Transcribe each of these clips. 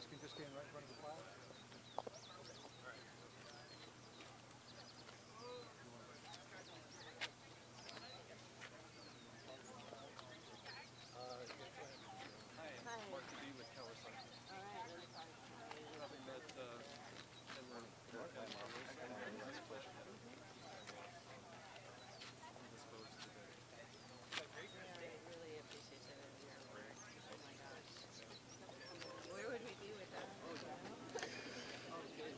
guys can just stand right in front of the flag.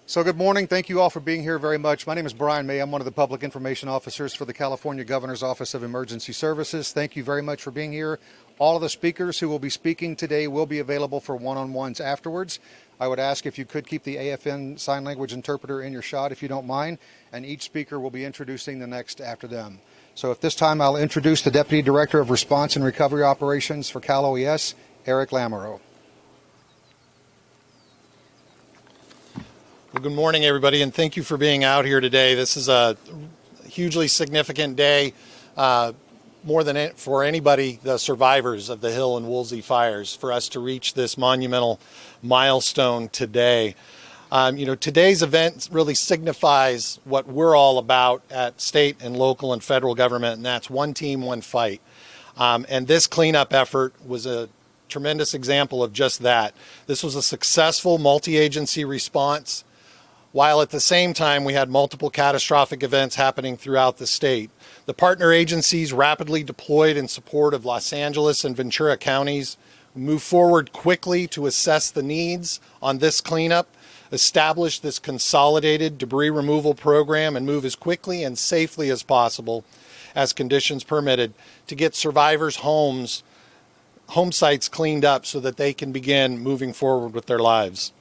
So good morning. Thank you all for being here very much. My name is Brian May. I'm one of the public information officers for the California Governor's Office of Emergency Services. Thank you very much for being here. All of the speakers who will be speaking today will be available for one-on-ones afterwards. I would ask if you could keep the AFN sign language interpreter in your shot if you don't mind, and each speaker will be introducing the next after them. So at this time, I'll introduce the Deputy Director of Response and Recovery Operations for Cal OES, Eric Lamoureux. Well, good morning, everybody, and thank you for being out here today. This is a hugely significant day, more than for anybody, the survivors of the Hill and Woolsey fires, for us to reach this monumental milestone today. Today's event really signifies what we're all about at state and local and federal government, and that's one team, one fight. And this cleanup effort was a tremendous example of just that. This was a successful multi-agency response, while at the same time we had multiple catastrophic events happening throughout the state. The partner agencies rapidly deployed in support of Los Angeles and Ventura counties, moved forward quickly to assess the needs on this cleanup, establish this consolidated debris removal program, and move as quickly and safely as possible, as conditions permitted, to get survivors' home sites cleaned up so that they can begin moving forward with their lives.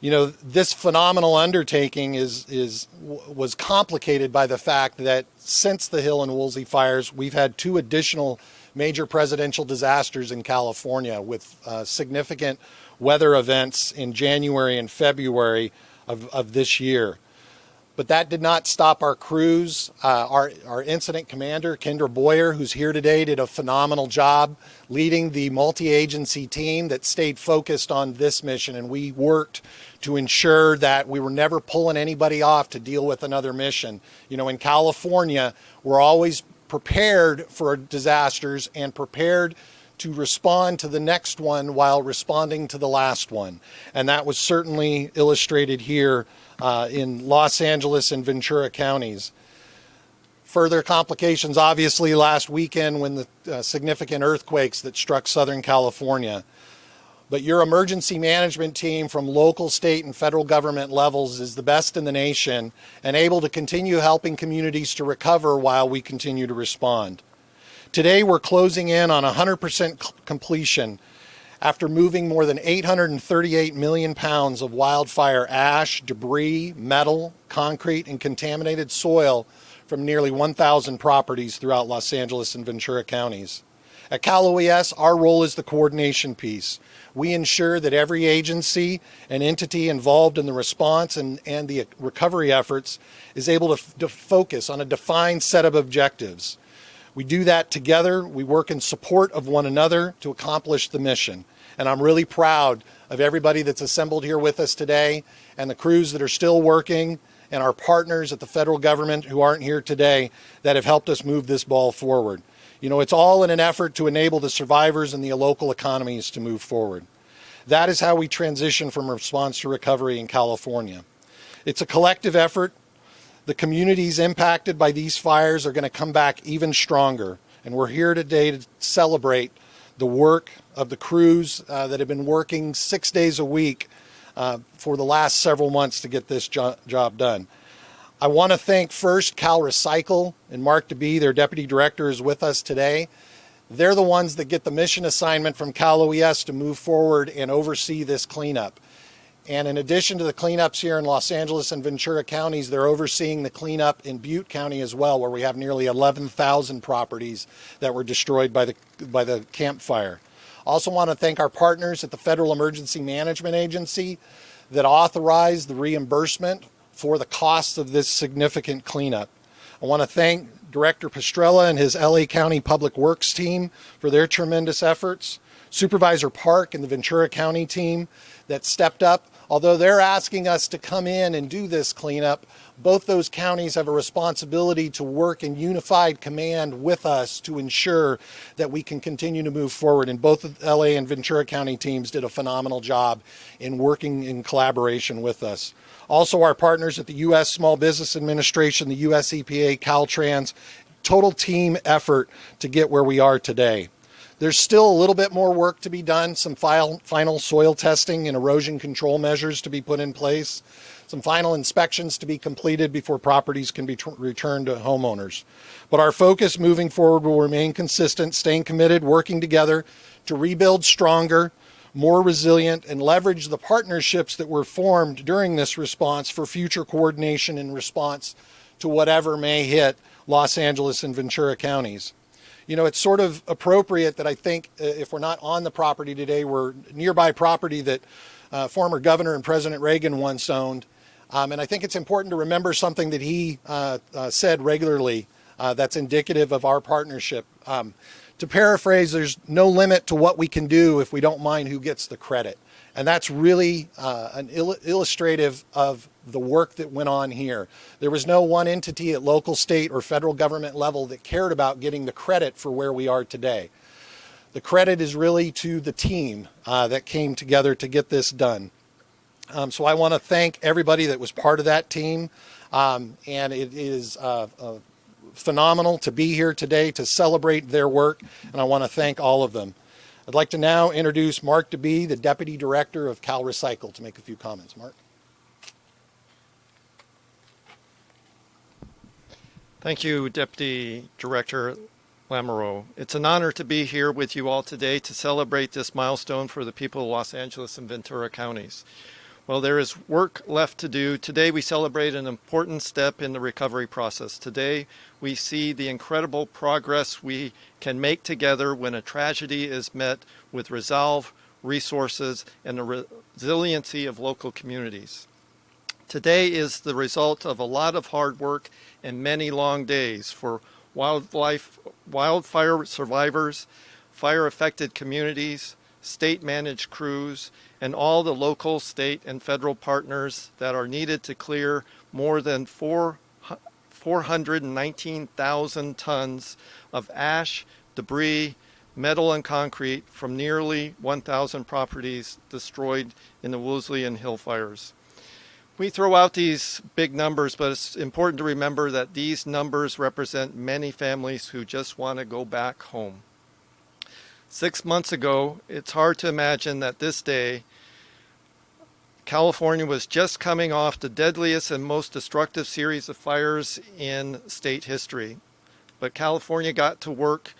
This phenomenal undertaking was complicated by the fact that since the Hill and Woolsey fires, we've had two additional major presidential disasters in California with significant weather events in January and February of this year. But that did not stop our crews. Our incident commander, Kendra Boyer, who's here today, did a phenomenal job leading the multi-agency team that stayed focused on this mission, and we worked to ensure that we were never pulling anybody off to deal with another mission. In California, we're always prepared for disasters and prepared to respond to the next one while responding to the last one. And that was certainly illustrated here in Los Angeles and Ventura counties. Further complications, obviously, last weekend when the significant earthquakes that struck Southern California. But your emergency management team from local, state, and federal government levels is the best in the nation and able to continue helping communities to recover while we continue to respond. Today, we're closing in on 100% completion after moving more than 838 million pounds of wildfire ash, debris, metal, concrete, and contaminated soil from nearly 1,000 properties throughout Los Angeles and Ventura counties. At Cal OES, our role is the coordination piece. We ensure that every agency and entity involved in the response and the recovery efforts is able to focus on a defined set of objectives. We do that together. We work in support of one another to accomplish the mission. And I'm really proud of everybody that's assembled here with us today and the crews that are still working and our partners at the federal government who aren't here today that have helped us move this ball forward. It's all in an effort to enable the survivors and the local economies to move forward. That is how we transition from response to recovery in California. It's a collective effort. The communities impacted by these fires are going to come back even stronger. And we're here today to celebrate the work of the crews that have been working 6 days a week for the last several months to get this job done. I want to thank first Cal Recycle and Mark DeBee, their deputy director, is with us today. They're the ones that get the mission assignment from Cal OES to move forward and oversee this cleanup. And in addition to the cleanups here in Los Angeles and Ventura counties, they're overseeing the cleanup in Butte County as well, where we have nearly 11,000 properties that were destroyed by the Camp Fire. Also want to thank our partners at the Federal Emergency Management Agency that authorized the reimbursement for the cost of this significant cleanup. I want to thank Director Pastrana and his LA County Public Works team for their tremendous efforts. Supervisor Park and the Ventura County team that stepped up. Although they're asking us to come in and do this cleanup, both those counties have a responsibility to work in unified command with us to ensure that we can continue to move forward. And both the LA and Ventura County teams did a phenomenal job in working in collaboration with us. Also, our partners at the U.S. Small Business Administration, the U.S. EPA, Caltrans, total team effort to get where we are today. There's still a little bit more work to be done, some final soil testing and erosion control measures to be put in place, some final inspections to be completed before properties can be returned to homeowners. But our focus moving forward will remain consistent, staying committed, working together to rebuild stronger, more resilient, and leverage the partnerships that were formed during this response for future coordination in response to whatever may hit Los Angeles and Ventura counties. You know, it's sort of appropriate that I think if we're not on the property today, we're nearby property that former Governor and President Reagan once owned. And I think it's important to remember something that he said regularly that's indicative of our partnership. To paraphrase, there's no limit to what we can do if we don't mind who gets the credit. And that's really an illustrative of the work that went on here. There was no one entity at local, state, or federal government level that cared about getting the credit for where we are today. The credit is really to the team that came together to get this done. So I want to thank everybody that was part of that team. And it is phenomenal to be here today to celebrate their work. And I want to thank all of them. I'd like to now introduce Mark DeBee, the Deputy Director of Cal Recycle, to make a few comments. Mark. Thank you, Deputy Director Lamoureux. It's an honor to be here with you all today to celebrate this milestone for the people of Los Angeles and Ventura counties. While there is work left to do, today we celebrate an important step in the recovery process. Today we see the incredible progress we can make together when a tragedy is met with resolve, resources, and the resiliency of local communities. Today is the result of a lot of hard work and many long days for wildfire survivors, fire-affected communities, state-managed crews, and all the local, state, and federal partners that are needed to clear more than 419,000 tons of ash, debris, metal, and concrete from nearly 1,000 properties destroyed in the Woolsey and Hill fires. We throw out these big numbers, but it's important to remember that these numbers represent many families who just want to go back home. 6 months ago, it's hard to imagine that this day, California was just coming off the deadliest and most destructive series of fires in state history. But California got to work.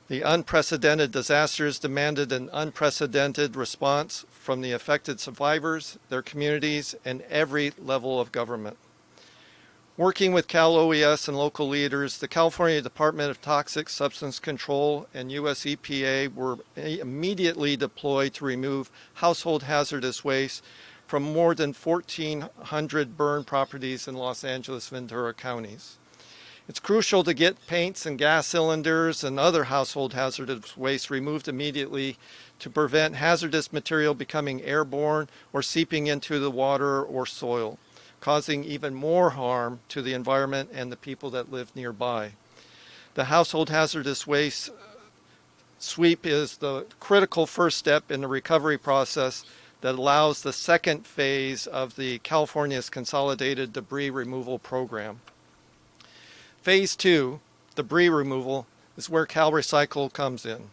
The unprecedented disasters demanded an unprecedented response from the affected survivors, their communities, and every level of government. Working with Cal OES and local leaders, the California Department of Toxic Substance Control and US EPA were immediately deployed to remove household hazardous waste from more than 1,400 burned properties in Los Angeles, Ventura counties. It's crucial to get paints and gas cylinders and other household hazardous waste removed immediately to prevent hazardous material becoming airborne or seeping into the water or soil, causing even more harm to the environment and the people that live nearby. The household hazardous waste sweep is the critical first step in the recovery process that allows the second phase of the California's Consolidated Debris Removal Program. Phase 2, debris removal, is where Cal Recycle comes in.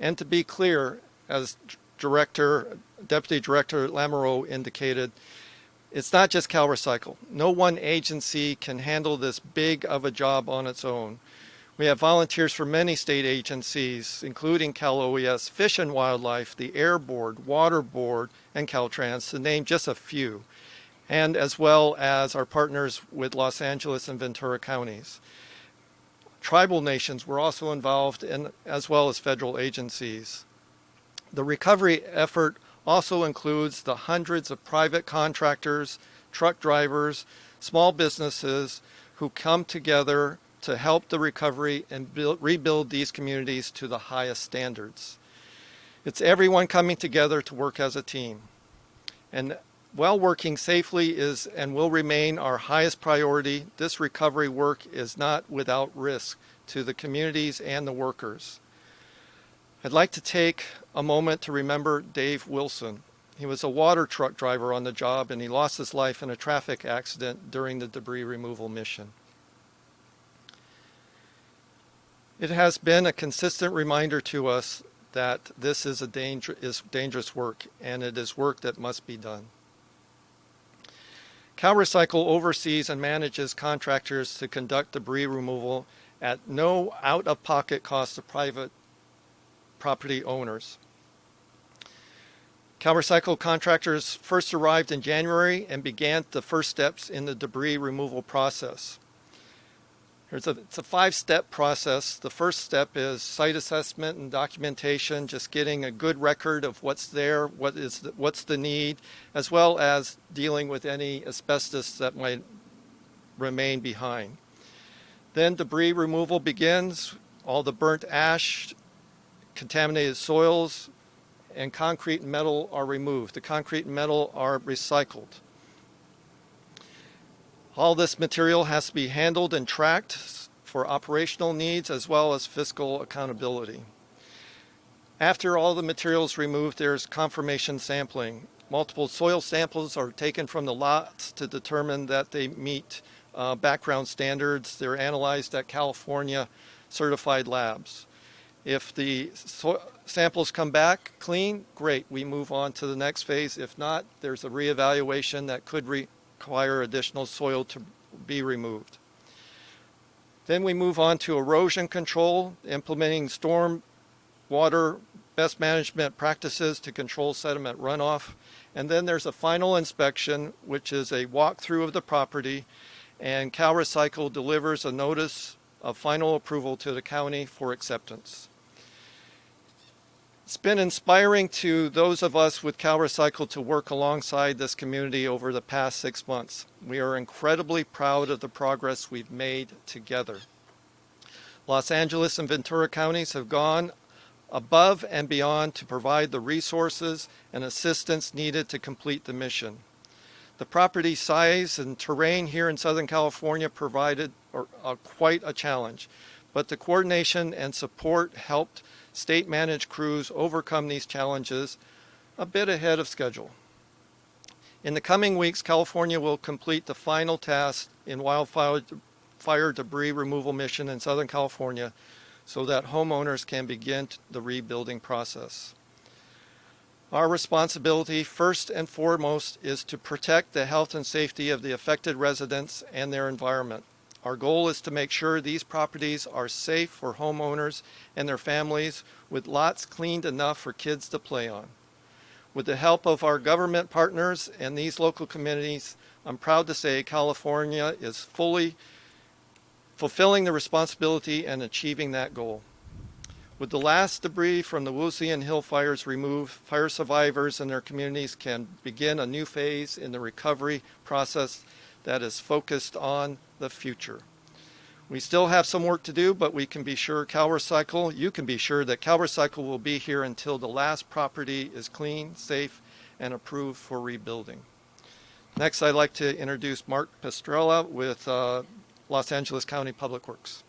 And to be clear, as Deputy Director Lamoureux indicated, it's not just Cal Recycle. No one agency can handle this big of a job on its own. We have volunteers from many state agencies, including Cal OES, Fish and Wildlife, the Air Board, Water Board, and Caltrans, to name just a few, and as well as our partners with Los Angeles and Ventura counties. Tribal nations were also involved, as well as federal agencies. The recovery effort also includes the hundreds of private contractors, truck drivers, small businesses who come together to help the recovery and rebuild these communities to the highest standards. It's everyone coming together to work as a team. And while working safely is and will remain our highest priority, this recovery work is not without risk to the communities and the workers. I'd like to take a moment to remember Dave Wilson. He was a water truck driver on the job, and he lost his life in a traffic accident during the debris removal mission. It has been a consistent reminder to us that this is dangerous work, and it is work that must be done. CalRecycle oversees and manages contractors to conduct debris removal at no out-of-pocket cost to private property owners. CalRecycle contractors first arrived in January and began the first steps in the debris removal process. It's a 5-step process. The first step is site assessment and documentation, just getting a good record of what's there, what's the need, as well as dealing with any asbestos that might remain behind. Then debris removal begins. All the burnt ash, contaminated soils, and concrete and metal are removed. The concrete and metal are recycled. All this material has to be handled and tracked for operational needs as well as fiscal accountability. After all the material is removed, there's confirmation sampling. Multiple soil samples are taken from the lots to determine that they meet background standards. They're analyzed at California certified labs. If the samples come back clean, great, we move on to the next phase. If not, there's a reevaluation that could require additional soil to be removed. Then we move on to erosion control, implementing storm water best management practices to control sediment runoff. And then there's a final inspection, which is a walkthrough of the property, and CalRecycle delivers a notice of final approval to the county for acceptance. It's been inspiring to those of us with CalRecycle to work alongside this community over the past 6 months. We are incredibly proud of the progress we've made together. Los Angeles and Ventura counties have gone above and beyond to provide the resources and assistance needed to complete the mission. The property size and terrain here in Southern California provided quite a challenge, but the coordination and support helped state-managed crews overcome these challenges a bit ahead of schedule. In the coming weeks, California will complete the final task in wildfire debris removal mission in Southern California so that homeowners can begin the rebuilding process. Our responsibility, first and foremost, is to protect the health and safety of the affected residents and their environment. Our goal is to make sure these properties are safe for homeowners and their families, with lots cleaned enough for kids to play on. With the help of our government partners and these local communities, I'm proud to say California is fully fulfilling the responsibility and achieving that goal. With the last debris from the Woolsey and Hill fires removed, fire survivors and their communities can begin a new phase in the recovery process that is focused on the future. We still have some work to do, but we can be sure you can be sure that CalRecycle will be here until the last property is clean, safe, and approved for rebuilding. Next, I'd like to introduce Mark Pastrana with Los Angeles County Public Works.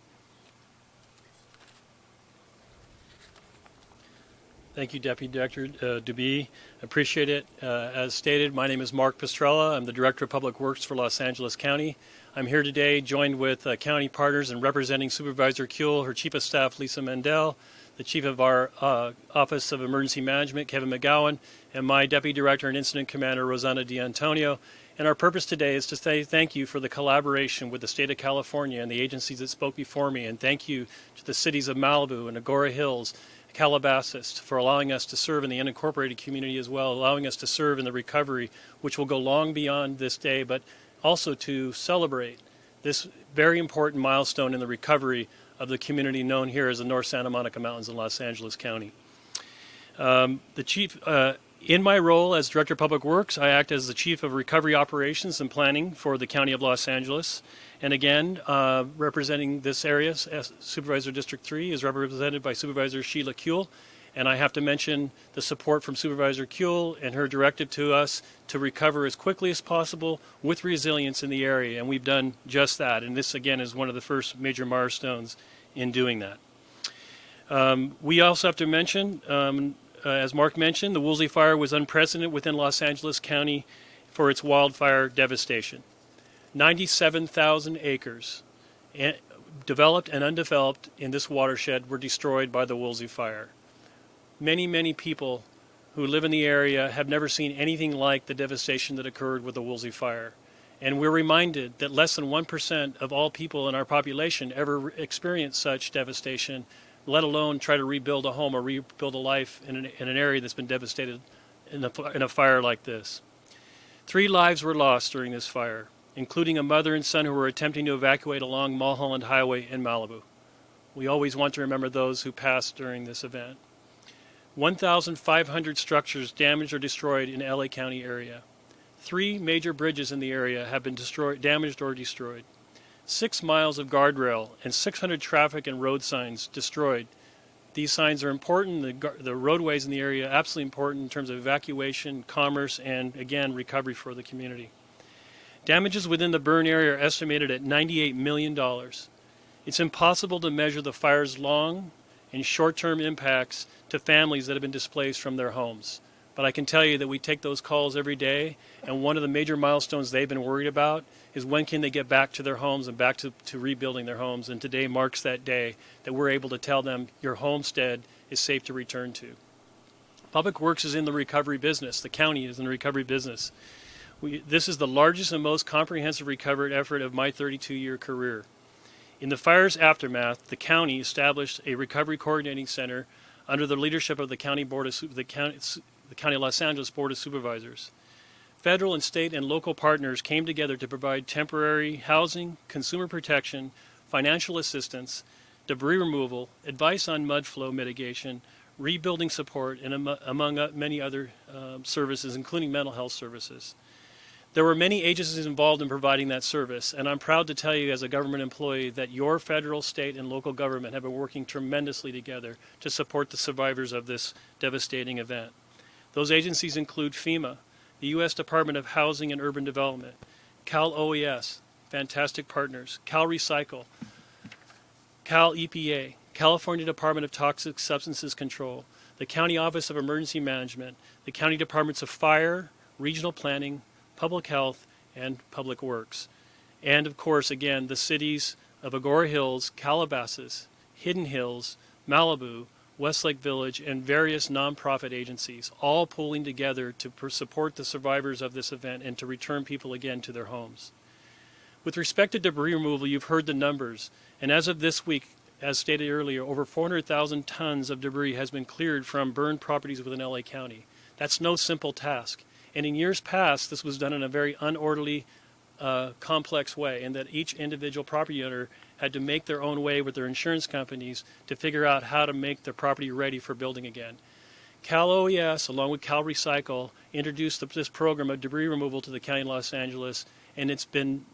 Thank you, Deputy Director Dubie. Appreciate it. As stated, my name is Mark Pastrana. I'm the Director of Public Works for Los Angeles County. I'm here today joined with county partners and representing Supervisor Kuehl, her Chief of Staff, Lisa Mendel, the Chief of our Office of Emergency Management, Kevin McGowan, and my Deputy Director and Incident Commander, Rosanna D'Antonio. And our purpose today is to say thank you for the collaboration with the state of California and the agencies that spoke before me, and thank you to the cities of Malibu and Agora Hills, Calabasas, for allowing us to serve in the unincorporated community as well, allowing us to serve in the recovery, which will go long beyond this day, but also to celebrate this very important milestone in the recovery of the community known here as the North Santa Monica Mountains in Los Angeles County. In my role as Director of Public Works, I act as the Chief of Recovery Operations and Planning for the County of Los Angeles. And again, representing this area, Supervisor District 3 is represented by Supervisor Sheila Kuehl. And I have to mention the support from Supervisor Kuehl and her directive to us to recover as quickly as possible with resilience in the area. And we've done just that. And this, again, is one of the first major milestones in doing that. We also have to mention, as Mark mentioned, the Woolsey Fire was unprecedented within Los Angeles County for its wildfire devastation. 97,000 acres, developed and undeveloped in this watershed, were destroyed by the Woolsey Fire. Many, many people who live in the area have never seen anything like the devastation that occurred with the Woolsey Fire. And we're reminded that less than 1% of all people in our population ever experience such devastation, let alone try to rebuild a home or rebuild a life in an area that's been devastated in a fire like this. 3 lives were lost during this fire, including a mother and son who were attempting to evacuate along Mulholland Highway in Malibu. We always want to remember those who passed during this event. 1,500 structures damaged or destroyed in LA County area. 3 major bridges in the area have been damaged or destroyed. 6 miles of guardrail and 600 traffic and road signs destroyed. These signs are important. The roadways in the area are absolutely important in terms of evacuation, commerce, and again, recovery for the community. Damages within the burn area are estimated at $98 million. It's impossible to measure the fire's long and short-term impacts to families that have been displaced from their homes. But I can tell you that we take those calls every day, and one of the major milestones they've been worried about is when can they get back to their homes and back to rebuilding their homes. And today marks that day that we're able to tell them your homestead is safe to return to. Public Works is in the recovery business. The county is in the recovery business. This is the largest and most comprehensive recovery effort of my 32-year career. In the fire's aftermath, the county established a recovery coordinating center under the leadership of the County Los Angeles Board of Supervisors. Federal and state and local partners came together to provide temporary housing, consumer protection, financial assistance, debris removal, advice on mud flow mitigation, rebuilding support, and among many other services, including mental health services. There were many agencies involved in providing that service, and I'm proud to tell you as a government employee that your federal, state, and local government have been working tremendously together to support the survivors of this devastating event. Those agencies include FEMA, the U.S. Department of Housing and Urban Development, Cal OES, fantastic partners, Cal Recycle, Cal EPA, California Department of Toxic Substances Control, the County Office of Emergency Management, the County Departments of Fire, Regional Planning, Public Health, and Public Works. And of course, again, the cities of Agora Hills, Calabasas, Hidden Hills, Malibu, Westlake Village, and various nonprofit agencies, all pulling together to support the survivors of this event and to return people again to their homes. With respect to debris removal, you've heard the numbers, and as of this week, as stated earlier, over 400,000 tons of debris has been cleared from burned properties within LA County. That's no simple task. And in years past, this was done in a very unorderly, complex way, and that each individual property owner had to make their own way with their insurance companies to figure out how to make their property ready for building again. Cal OES, along with Cal Recycle, introduced this program of debris removal to the County of Los Angeles, and it's been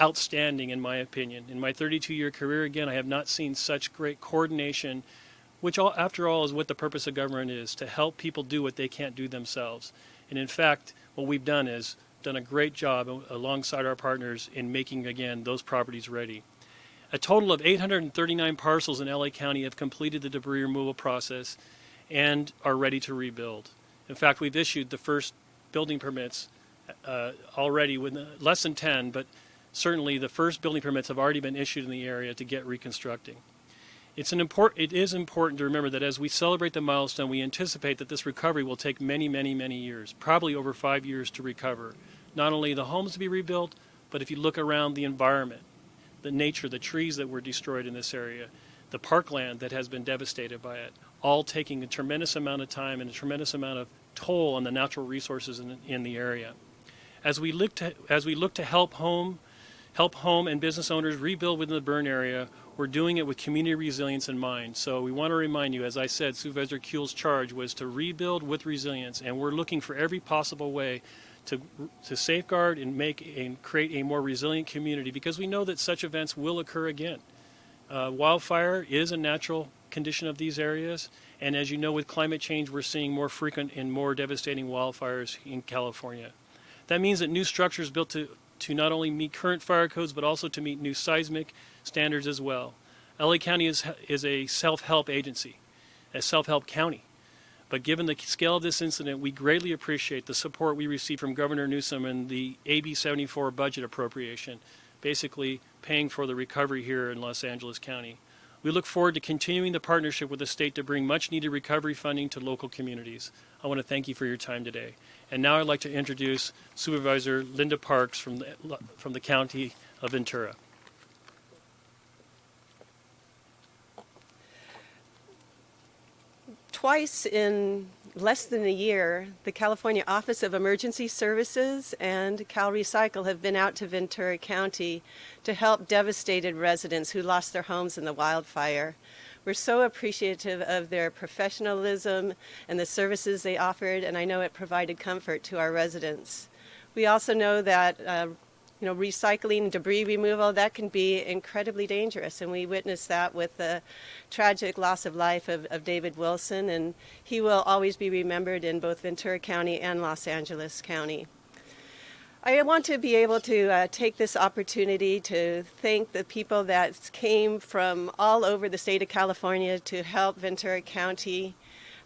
outstanding in my opinion. In my 32-year career, again, I have not seen such great coordination, which after all is what the purpose of government is, to help people do what they can't do themselves. And in fact, what we've done is done a great job alongside our partners in making, again, those properties ready. A total of 839 parcels in LA County have completed the debris removal process and are ready to rebuild. In fact, we've issued the first building permits already with less than 10, but certainly the first building permits have already been issued in the area to get reconstructing. It is important to remember that as we celebrate the milestone, we anticipate that this recovery will take many, many, many years, probably over 5 years to recover. Not only the homes to be rebuilt, but if you look around the environment, the nature, the trees that were destroyed in this area, the parkland that has been devastated by it, all taking a tremendous amount of time and a tremendous amount of toll on the natural resources in the area. As we look to help home and business owners rebuild within the burn area, we're doing it with community resilience in mind. So we want to remind you, as I said, Supervisor Kuehl's charge was to rebuild with resilience, and we're looking for every possible way to safeguard and create a more resilient community, because we know that such events will occur again. Wildfire is a natural condition of these areas. And as you know, with climate change, we're seeing more frequent and more devastating wildfires in California. That means that new structures built to not only meet current fire codes, but also to meet new seismic standards as well. LA County is a self-help agency, a self-help county. But given the scale of this incident, we greatly appreciate the support we received from Governor Newsom and the AB 74 budget appropriation, basically paying for the recovery here in Los Angeles County. We look forward to continuing the partnership with the state to bring much-needed recovery funding to local communities. I want to thank you for your time today. And now I'd like to introduce Supervisor Linda Parks from the County of Ventura. Twice in less than a year, the California Office of Emergency Services and Cal Recycle have been out to Ventura County to help devastated residents who lost their homes in the wildfire. We're so appreciative of their professionalism and the services they offered, and I know it provided comfort to our residents. We also know that recycling, debris removal, that can be incredibly dangerous, and we witnessed that with the tragic loss of life of David Wilson, and he will always be remembered in both Ventura County and Los Angeles County. I want to be able to take this opportunity to thank the people that came from all over the state of California to help Ventura County.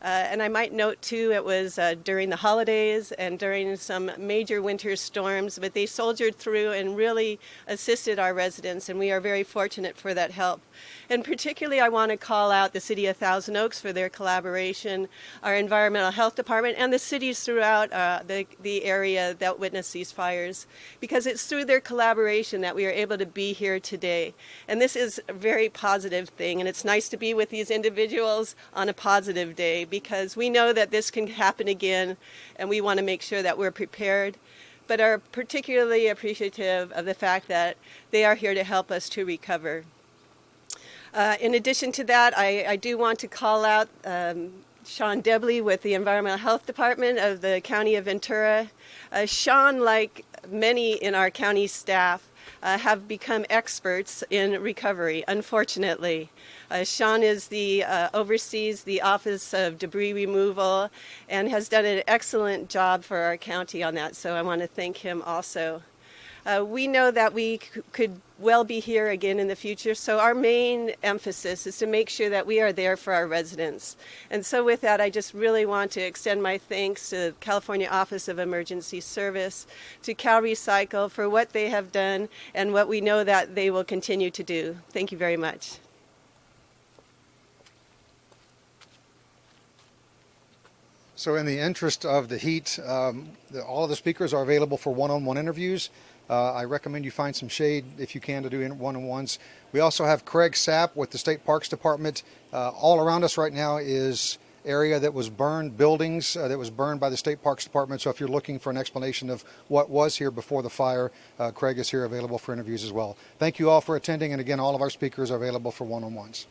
And I might note, too, it was during the holidays and during some major winter storms, but they soldiered through and really assisted our residents, and we are very fortunate for that help. And particularly, I want to call out the City of Thousand Oaks for their collaboration, our Environmental Health Department, and the cities throughout the area that witnessed these fires, because it's through their collaboration that we are able to be here today. And this is a very positive thing, and it's nice to be with these individuals on a positive day, because we know that this can happen again, and we want to make sure that we're prepared, but are particularly appreciative of the fact that they are here to help us to recover. In addition to that, I do want to call out Sean Debley with the Environmental Health Department of the County of Ventura. Sean, like many in our county staff, have become experts in recovery, unfortunately. Sean oversees the Office of Debris Removal and has done an excellent job for our county on that, so I want to thank him also. We know that we could well be here again in the future, so our main emphasis is to make sure that we are there for our residents. And so with that, I just really want to extend my thanks to the California Office of Emergency Service, to Cal Recycle for what they have done and what we know that they will continue to do. Thank you very much. So in the interest of the heat, all of the speakers are available for one-on-one interviews. I recommend you find some shade if you can to do one-on-ones. We also have Craig Sapp with the State Parks Department. All around us right now is area that was burned, buildings that was burned by the State Parks Department. So if you're looking for an explanation of what was here before the fire, Craig is here available for interviews as well. Thank you all for attending, and again, all of our speakers are available for one-on-ones.